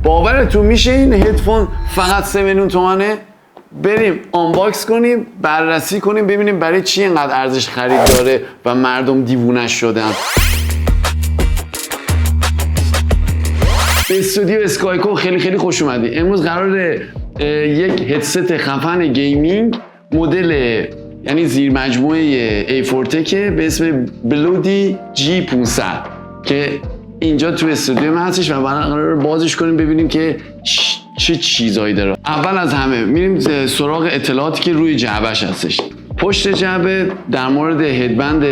باورتون میشه این هدفون فقط 3 میلیون تومانه؟ بریم آنباکس کنیم، بررسی کنیم، ببینیم برای چی اینقدر ارزش خرید داره و مردم دیوونش شدن. به استودیو اسکایکو خیلی خوش اومدی. امروز قراره یک هدست خفن گیمینگ مدل یعنی زیر مجموعه A4Tech به اسم بلودی G500 که اینجا تو استودیو من هستش و قراره بازش کنیم ببینیم که چه چیزایی داره. اول از همه میریم سراغ اطلاعاتی که روی جعبهش هستش. پشت جعبه در مورد هدبند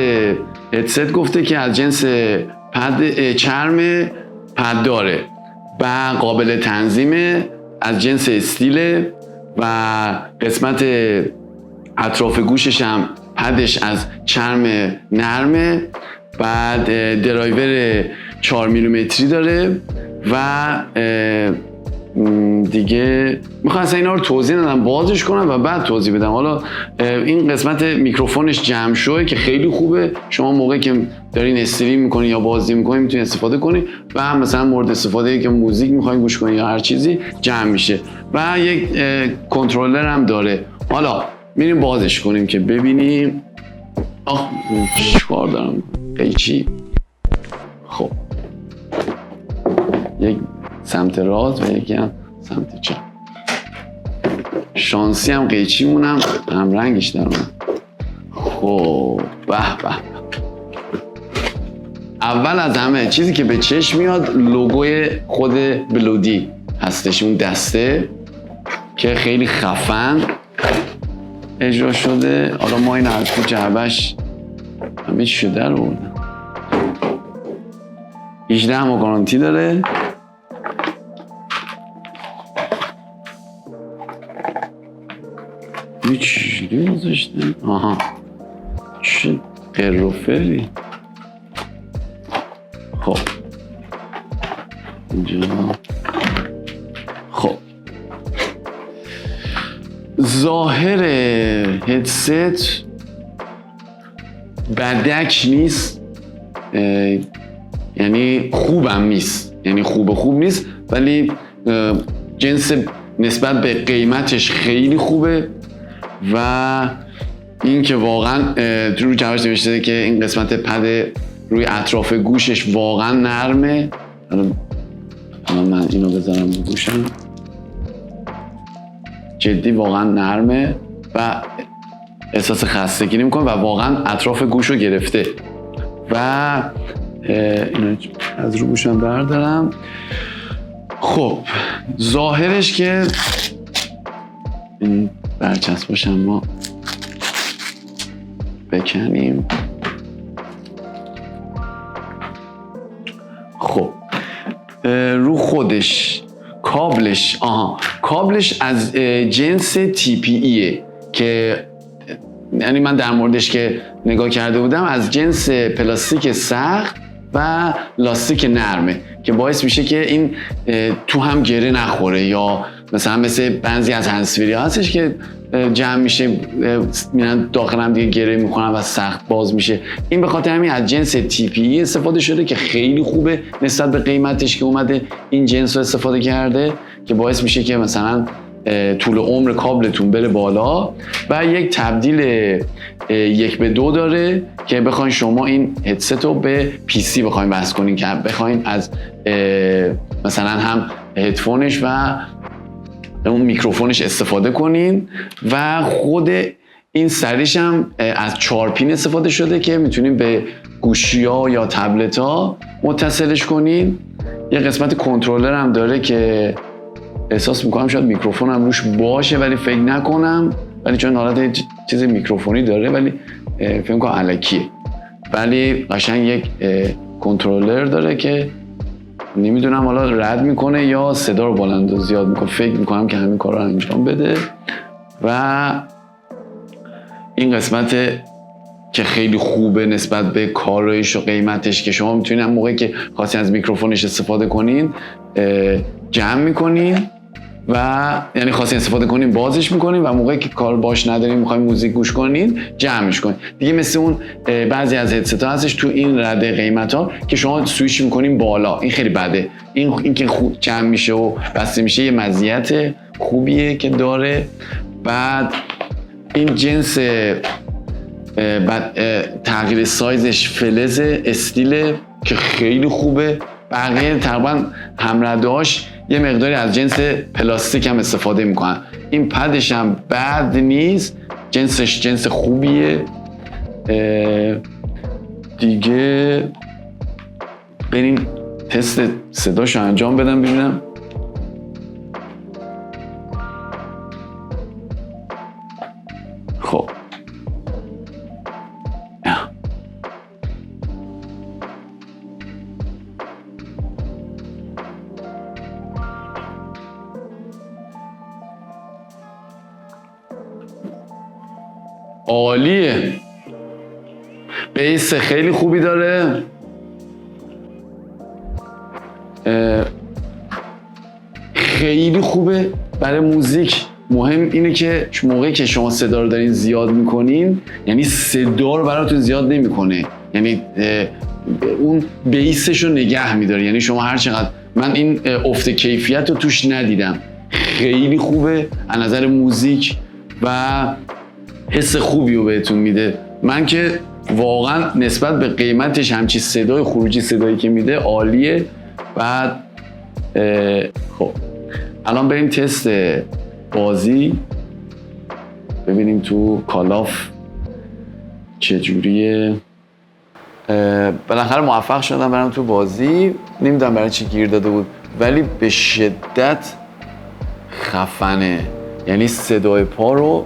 هدست گفته که از جنس چرم پد داره و قابل تنظیمه، از جنس استیله و قسمت اطراف گوشش هم پدش از چرم نرمه. بعد درایور 4 میلیمتری داره و دیگه میخوام اصلا اینا رو توضیح ندم، بازش کنم و بعد توضیح بدم. حالا این قسمت میکروفونش جمع شوه که خیلی خوبه، شما موقعی که دارین استریم میکنین یا بازی میکنین میتونین استفاده کنین و مثلا مورد استفاده که موزیک میخواین گوش کنین یا هر چیزی جمع میشه و یک کنترلر هم داره. حالا میریم بازش کنیم که ببینیم. چیکار دارم؟ قیچی. خب یک سمت راست و یکی هم سمت چپ. شانسی هم قیچی مونم هم رنگش در من. خب به به. اول از همه چیزی که به چشم میاد لوگوی خود بلودی هستش، اون دسته که خیلی خفن اجرا شده. حالا ما این از تو جعبش همه چی شده رو بردم. 18 ماه گارانتی داره. یه چیزی گذاشتن. آها چه قروفری. خب اینجا. خب ظاهر هدست بدک نیست، یعنی خوبم نیست، یعنی خوب نیست، ولی جنس نسبت به قیمتش خیلی خوبه و این که واقعا روی جوابش نوشته که این قسمت پد روی اطراف گوشش واقعا نرمه. الان من اینو بذارم رو گوشم، جدی واقعا نرمه و احساس خستگی نمی‌کنه و واقعا اطراف گوش رو گرفته. و اینو از رو گوشم بردارم. خب ظاهرش که این برچسباش ما بکنیم. خب رو خودش کابلش از جنس TPE که یعنی من در موردش که نگاه کرده بودم از جنس پلاستیک سخت و لاستیک نرمه که باعث میشه که این تو هم گره نخوره، یا مثل بعضی از هندزفری هستش که جمع میشه میرن داخل هم دیگه گره میکنن و سخت باز میشه. این به خاطر همین از جنس TPE استفاده شده که خیلی خوبه نسبت به قیمتش که اومده این جنس رو استفاده کرده که باعث میشه که مثلا طول عمر کابلتون بره بالا. و یک تبدیل 1:2 داره که بخواین شما این هدست رو به PC بخواین وصل کنین که بخواین از مثلا هم هدفونش و اون میکروفونش استفاده کنین. و خود این سریش هم از 4 پین استفاده شده که میتونین به گوشی‌ها یا تبلت‌ها متصلش کنین. یه قسمت کنترلر هم داره که احساس میکنم شاید میکروفون هم روش باشه ولی فکر نکنم، ولی چون حالت چیز میکروفونی داره ولی فکر میکنم الکیه. ولی قشنگ یک کنترلر داره که نمیدونم حالا رد میکنه یا صدا رو بلند و زیاد میکنه، فکر میکنم که همین کار رو انجام بده. و این قسمت که خیلی خوبه نسبت به کارایش و قیمتش که شما میتونین هم موقعی که خواستین از میکروفونش استفاده کنین جمع میکنین و یعنی خواستین استفاده کنین بازش میکنین و موقعی که کار باش ندارین میخواین موزیک گوش کنین جمعش کنین دیگه. مثل اون بعضی از هدست ها هستش تو این رده قیمت ها که شما سویچ میکنین بالا، این خیلی بده. این که خوب جمع میشه و بسته میشه یه مزیت خوبیه که داره. بعد این جنس بعد تغییر سایزش فلز استیل که خیلی خوبه. بقیه تقریبا همردهاش یه مقداری از جنس پلاستیک هم استفاده میکنن. این پدش هم بد نیست، جنسش جنس خوبیه. دیگه بریم تست صداشو انجام بدم ببینم. خب عالیه، بیس خیلی خوبی داره. خیلی خوبه برای موزیک. مهم اینه که موقعی که شما صدا رو دارین زیاد میکنین، یعنی صدا رو براتون زیاد نمیکنه، یعنی اون بیسش رو نگه میداره. یعنی شما هر چقدر، من این افت کیفیت رو توش ندیدم، خیلی خوبه از نظر موزیک و حس خوبی رو بهتون میده. من که واقعا نسبت به قیمتش همچی صدای خروجی صدایی که میده عالیه. بعد خب الان بریم تست بازی ببینیم تو کالاف چجوریه. بالاخره موفق شدم برم تو بازی. نمیدونم برای چی گیر داده بود ولی به شدت خفنه. یعنی صدای پا رو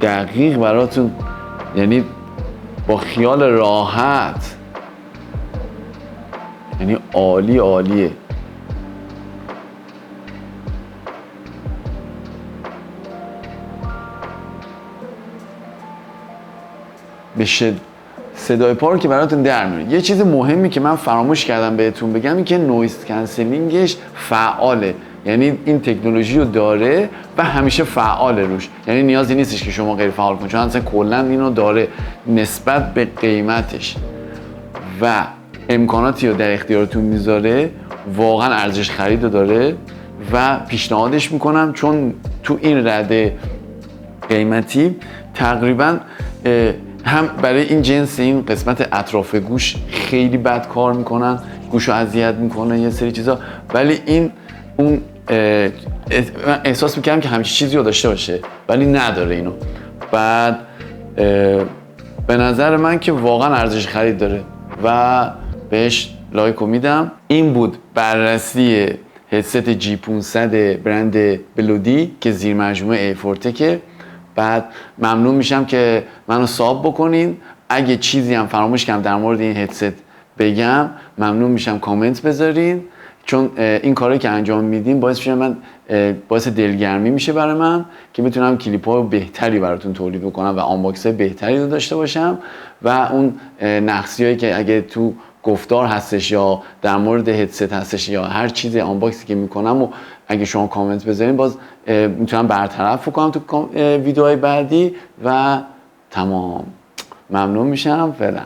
دقیق براتون، یعنی با خیال راحت، یعنی عالی عالیه. صدای پا رو که براتون در میاره. یه چیز مهمی که من فراموش کردم بهتون بگم این که نویز کنسلینگش فعاله، یعنی این تکنولوژی رو داره و همیشه فعاله روش. یعنی نیازی نیستش که شما غیر فعال کنید، چون اصلا کلا اینو داره. نسبت به قیمتش و امکاناتی رو در اختیارتون میذاره، واقعا ارزش خرید رو داره و پیشنهادش میکنم. چون تو این رده قیمتی تقریبا هم برای این جنس این قسمت اطراف گوش خیلی بد کار میکنن، گوشو اذیت میکنه یه سری چیزا، ولی این اون من احساس میکردم که همچین چیزی رو داشته باشه ولی نداره اینو. بعد به نظر من که واقعا ارزش خرید داره و بهش لایک میدم. این بود بررسی هدست جی 500 برند بلودی که زیر مجموعه ایفورتکه. بعد ممنون میشم که منو ساب بکنین. اگه چیزی هم فراموش کردم در مورد این هدست بگم، ممنون میشم کامنت بذارین، چون این کاری که انجام میدیم باعث دلگرمی میشه برای من که بتونم کلیپ‌ها بهتری براتون تولید بکنم و آنباکس بهتری رو داشته باشم و اون نقصیایی که اگه تو گفتار هستش یا در مورد هدست هستش یا هر چیز آنباکسی که میکنم و اگه شما کامنت بذارین باز میتونم برطرف بکنم تو ویدیوهای بعدی و تمام. ممنون میشم. فعلا